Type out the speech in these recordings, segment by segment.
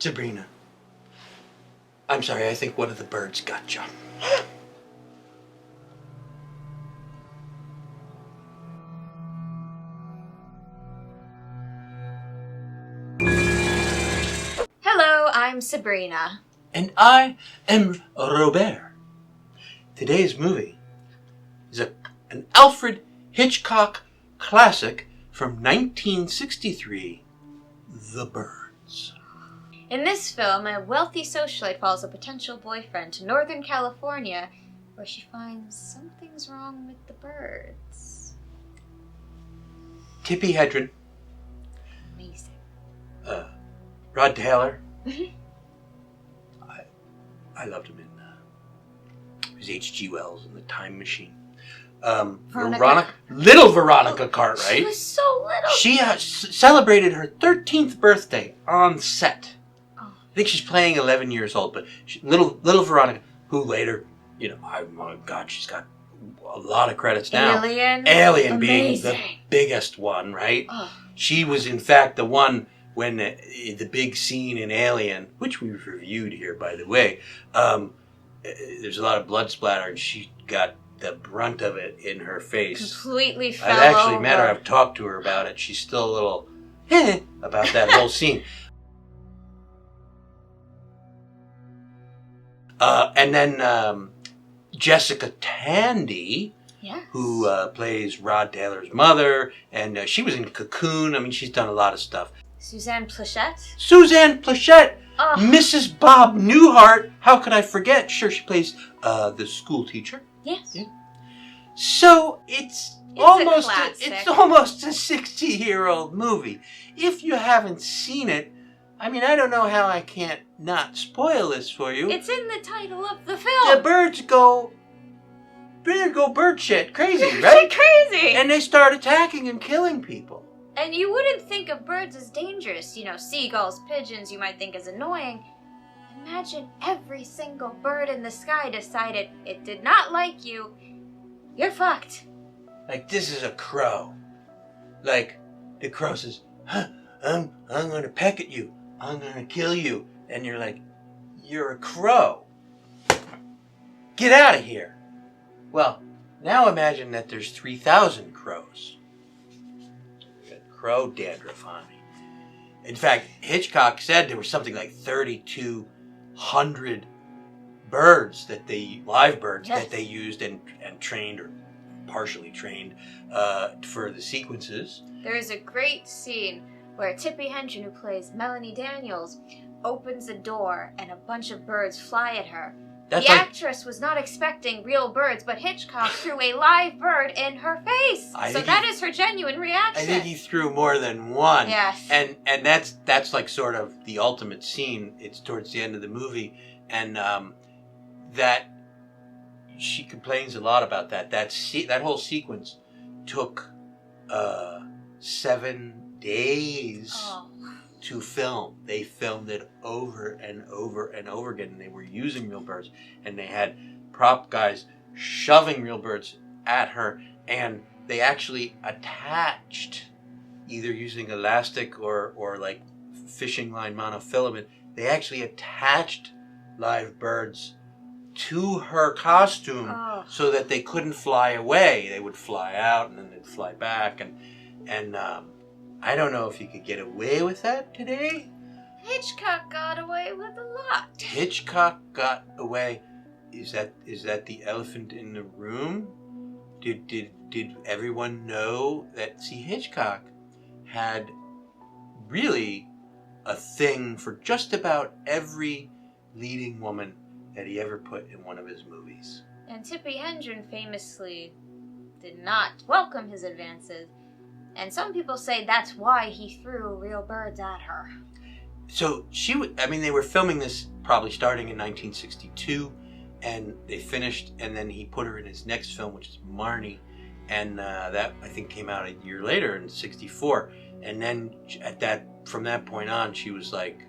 Sabrina. I'm sorry, I think one of the birds got you. Hello, I'm Sabrina. And I am Robert. Today's movie is an Alfred Hitchcock classic from 1963, The Birds. In this film, a wealthy socialite follows a potential boyfriend to Northern California, where she finds something's wrong with the birds. Tippi Hedren. Amazing. Rod Taylor. Mhm. I loved him in it was H.G. Wells in The Time Machine. Little Veronica Cartwright. She was so little. She celebrated her 13th birthday on set. Oh. I think she's playing 11 years old, but little Veronica, who later, oh my God, she's got a lot of credits now. Alien being the biggest one, right? Oh. She was, in fact, the one when the big scene in Alien, which we've reviewed here, by the way, there's a lot of blood splatter, and she got the brunt of it in her face. Completely fell I've actually over. met her. I've talked to her about it. She's still a little about that whole scene. And then Jessica Tandy, yes, who plays Rod Taylor's mother, and she was in Cocoon. I mean, she's done a lot of stuff. Suzanne Pleshette. Suzanne Pleshette, Oh. Mrs. Bob Newhart. How could I forget? Sure, she plays the school teacher. Yes. Yeah. So it's almost a 60-year-old movie. If you haven't seen it, I mean, I don't know how I can't not spoil this for you. It's in the title of the film. The birds go bird shit crazy, right? Crazy. And they start attacking and killing people. And you wouldn't think of birds as dangerous. Seagulls, pigeons, you might think as annoying. Imagine every single bird in the sky decided it did not like you. You're fucked. Like, this is a crow. Like, the crow says, I'm gonna peck at you. I'm gonna kill you. And you're like, you're a crow. Get out of here. Well, now imagine that there's 3,000 crows. Crow dandruff on me. In fact, Hitchcock said there was something like 3,200 birds live birds yes, that they used and trained or partially trained for the sequences. There is a great scene where Tippi Hedren, who plays Melanie Daniels, opens a door and a bunch of birds fly at her. The actress was not expecting real birds, but Hitchcock threw a live bird in her face. So that is her genuine reaction. I think he threw more than one. Yes. And that's like sort of the ultimate scene. It's towards the end of the movie. And that she complains a lot about that. That whole sequence took 7 days to film. They filmed it over and over and over again, and they were using real birds, and they had prop guys shoving real birds at her, and they actually attached, either using elastic or like fishing line monofilament, they actually attached live birds to her costume so that they couldn't fly away. They would fly out and then they'd fly back, and I don't know if you could get away with that today. Hitchcock got away with a lot. Hitchcock got away. Is that the elephant in the room? Did everyone know that? See, Hitchcock had really a thing for just about every leading woman that he ever put in one of his movies. And Tippi Hedren famously did not welcome his advances. And some people say that's why he threw real birds at her. So they were filming this probably starting in 1962, and they finished, and then he put her in his next film, which is Marnie, and that I think came out a year later in '64. And then from that point on, she was like,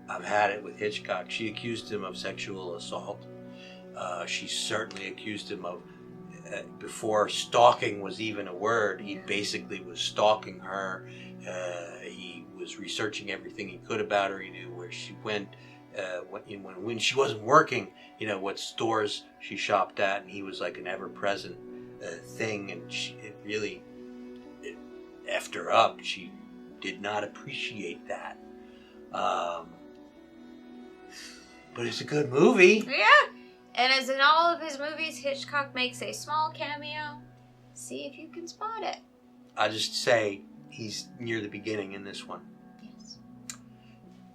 I've had it with Hitchcock. She accused him of sexual assault. She certainly accused him of, before stalking was even a word, he basically was stalking her. He was researching everything he could about her. He knew where she went when she wasn't working, what stores she shopped at, and he was like an ever-present thing, and it really effed her up. She did not appreciate that. But it's a good movie. Yeah. And as in all of his movies, Hitchcock makes a small cameo. See if you can spot it. I'll just say he's near the beginning in this one. Yes.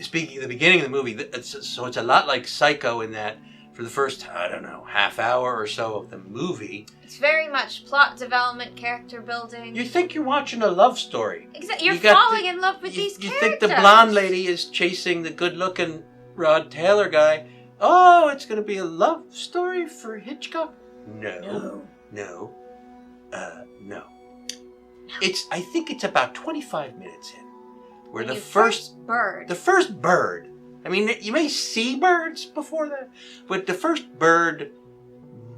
Speaking of the beginning of the movie, it's a lot like Psycho in that for the first, half hour or so of the movie, it's very much plot development, character building. you think you're watching a love story. You're falling in love with these characters. You think the blonde lady is chasing the good-looking Rod Taylor guy. Oh, it's going to be a love story for Hitchcock? No. I think it's about 25 minutes in. Where the first bird. The first bird. I mean, you may see birds before that, but the first bird,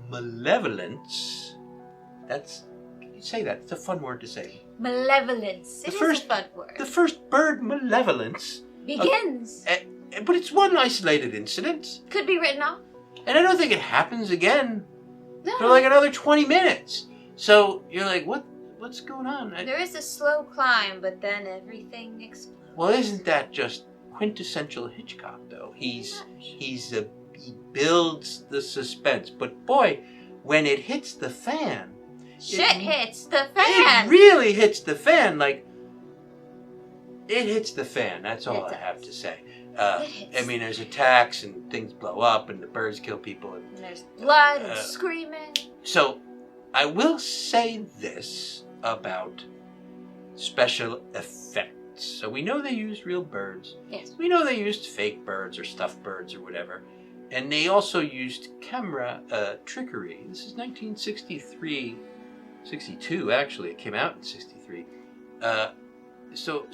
malevolence, can you say that? It's a fun word to say. Malevolence. It is a fun word. The first bird, malevolence, begins. But it's one isolated incident. Could be written off. And I don't think it happens again No. for like another 20 minutes. So you're like, what's going on? There is a slow climb, but then everything explodes. Well, isn't that just quintessential Hitchcock, though? He builds the suspense. But boy, when it hits the fan... hits the fan! It really hits the fan. Like, it hits the fan. That's all I have to say. I mean, there's attacks and things blow up and the birds kill people. And there's blood and screaming. So, I will say this about special effects. So we know they used real birds. Yes. We know they used fake birds or stuffed birds or whatever. And they also used camera trickery. This is 1963, 62 actually. It came out in 63. So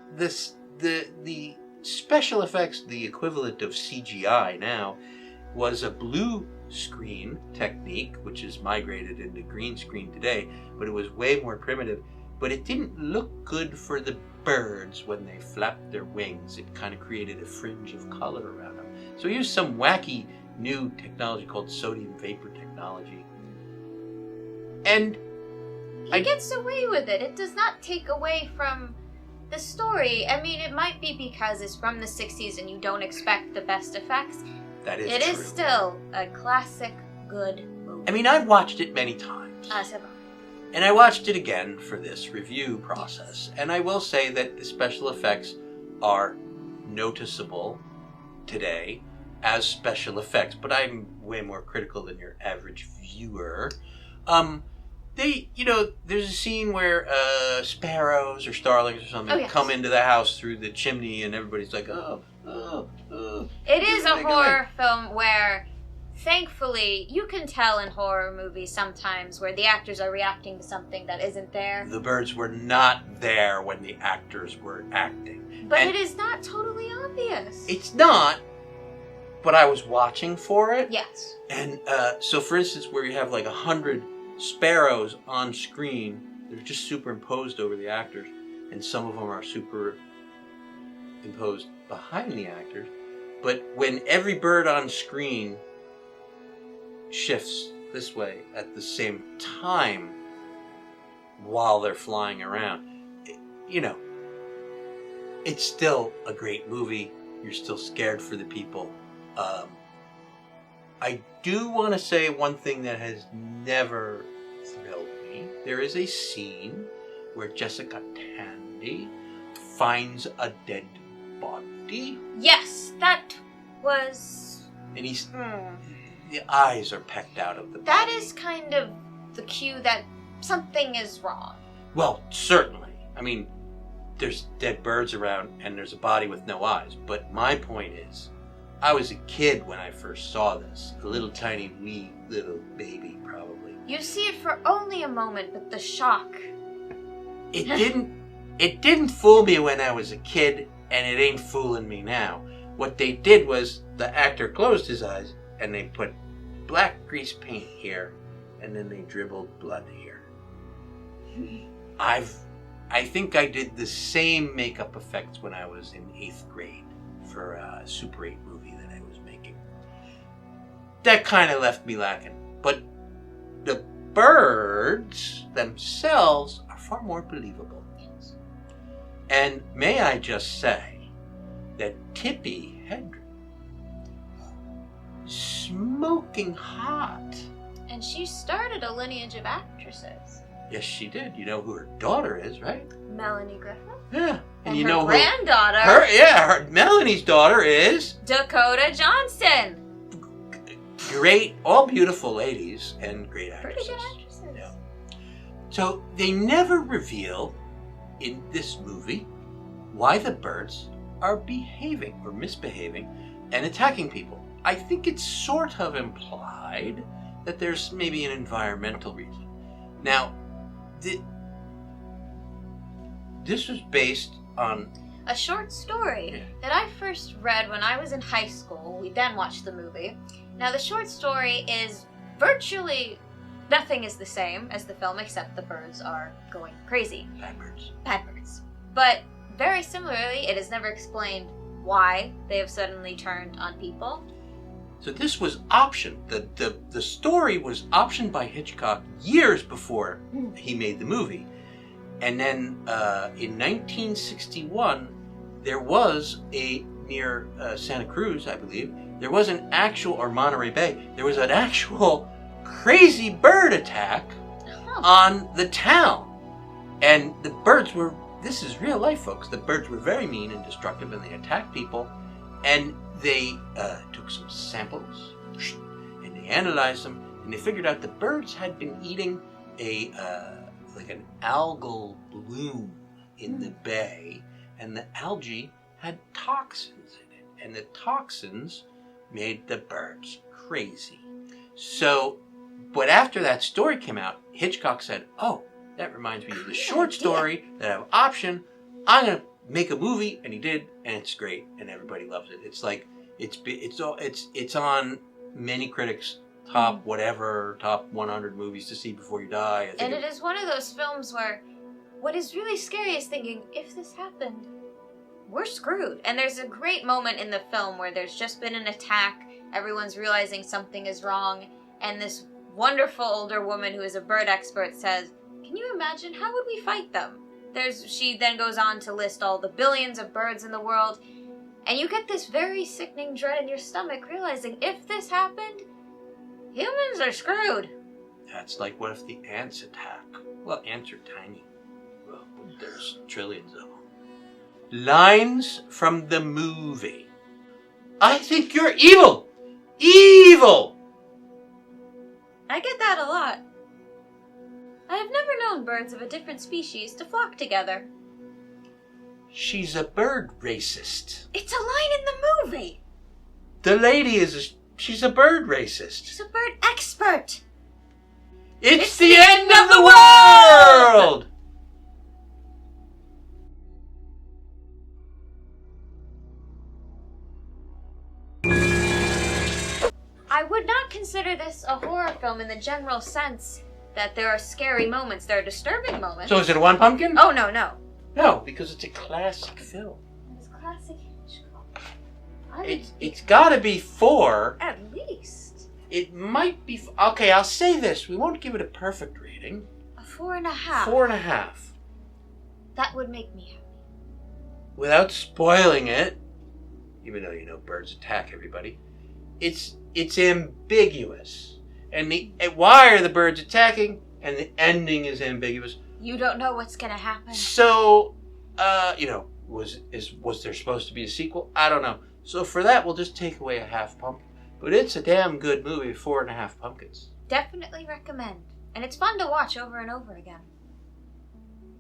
the special effects, the equivalent of CGI now, was a blue screen technique, which is migrated into green screen today, but it was way more primitive. But it didn't look good for the birds when they flapped their wings. It kind of created a fringe of color around them. So we used some wacky new technology called sodium vapor technology. And he gets away with it. It does not take away from the story. I mean, it might be because it's from the 60s and you don't expect the best effects. That is It true. is still a classic good movie. I mean, I've watched it many times. And I watched it again for this review process. And I will say that the special effects are noticeable today as special effects. But I'm way more critical than your average viewer. There's a scene where sparrows or starlings or something come into the house through the chimney and everybody's like, oh. It is a horror film where, thankfully, you can tell in horror movies sometimes where the actors are reacting to something that isn't there. The birds were not there when the actors were acting. But it is not totally obvious. It's not, but I was watching for it. Yes. And so, for instance, where you have like 100 sparrows on screen, they're just superimposed over the actors, and some of them are superimposed behind the actors. But when every bird on screen shifts this way at the same time while they're flying around, it's still a great movie. You're still scared for the people. I do want to say one thing that has never thrilled me. There is a scene where Jessica Tandy finds a dead body. Yes, that was... And the eyes are pecked out of the body. That is kind of the cue that something is wrong. Well, certainly. I mean, there's dead birds around and there's a body with no eyes. But my point is, I was a kid when I first saw this. A little tiny wee little baby, probably. You see it for only a moment, but the shock... It didn't fool me when I was a kid, and it ain't fooling me now. What they did was, the actor closed his eyes, and they put black grease paint here, and then they dribbled blood here. I've I think I did the same makeup effects when I was in 8th grade for a Super 8 movie that I was making. That kind of left me lacking. But the birds themselves are far more believable. And may I just say that Tippi Hedren, smoking hot. And she started a lineage of actresses. Yes, she did. You know who her daughter is, right? Melanie Griffith. Yeah. And you her know granddaughter. Melanie's daughter is Dakota Johnson. great, all beautiful ladies and great actresses. Pretty good actresses. Yeah. So they never reveal in this movie why the birds are behaving or misbehaving and attacking people. I think it's sort of implied that there's maybe an environmental reason. Now, this was based on a short story that I first read when I was in high school. We then watched the movie. Now, the short story is virtually nothing is the same as the film, except the birds are going crazy. Bad birds. Bad birds. But very similarly, it is never explained why they have suddenly turned on people. So this was optioned. The story was optioned by Hitchcock years before he made the movie. And then in 1961, there was near Santa Cruz, I believe, there was an actual, or Monterey Bay, there was an actual crazy bird attack on the town. And the birds were, this is real life, folks, the birds were very mean and destructive, and they attacked people. And they took some samples, and they analyzed them, and they figured out the birds had been eating like an algal bloom in the bay, and the algae had toxins in it, and the toxins made the birds crazy. So, but after that story came out, Hitchcock said, "Oh, that reminds me of the short story that I have option. I'm gonna make a movie," and he did, and it's great, and everybody loves it. It's like it's on many critics' top 100 movies to see before you die. And it is one of those films where what is really scary is thinking, if this happened, we're screwed. And there's a great moment in the film where there's just been an attack, everyone's realizing something is wrong, and this wonderful older woman who is a bird expert says, "Can you imagine, how would we fight them?" She then goes on to list all the billions of birds in the world, and you get this very sickening dread in your stomach, realizing if this happened, humans are screwed. That's like, what if the ants attack? Well, ants are tiny. Well, there's trillions of them. Lines from the movie. "I think you're evil! Evil!" I get that a lot. I have never known birds of a different species to flock together. "She's a bird racist." It's a line in the movie. The lady she's a bird racist. She's a bird expert. It's the end of the world! I would not consider this a horror film in the general sense that there are scary moments, there are disturbing moments. So is it a one pumpkin? Oh, no, no. No, because it's a classic film. It's classic Hitchcock. It's gotta be 4. At least. It might be... Okay, I'll say this. We won't give it a perfect rating. A 4.5. 4.5. That would make me happy. Without spoiling it, even though, birds attack everybody, it's ambiguous. And why are the birds attacking? And the ending is ambiguous. You don't know what's gonna happen. So, was there supposed to be a sequel? I don't know. So for that, we'll just take away a half pumpkin. But it's a damn good movie, 4.5 pumpkins. Definitely recommend. And it's fun to watch over and over again.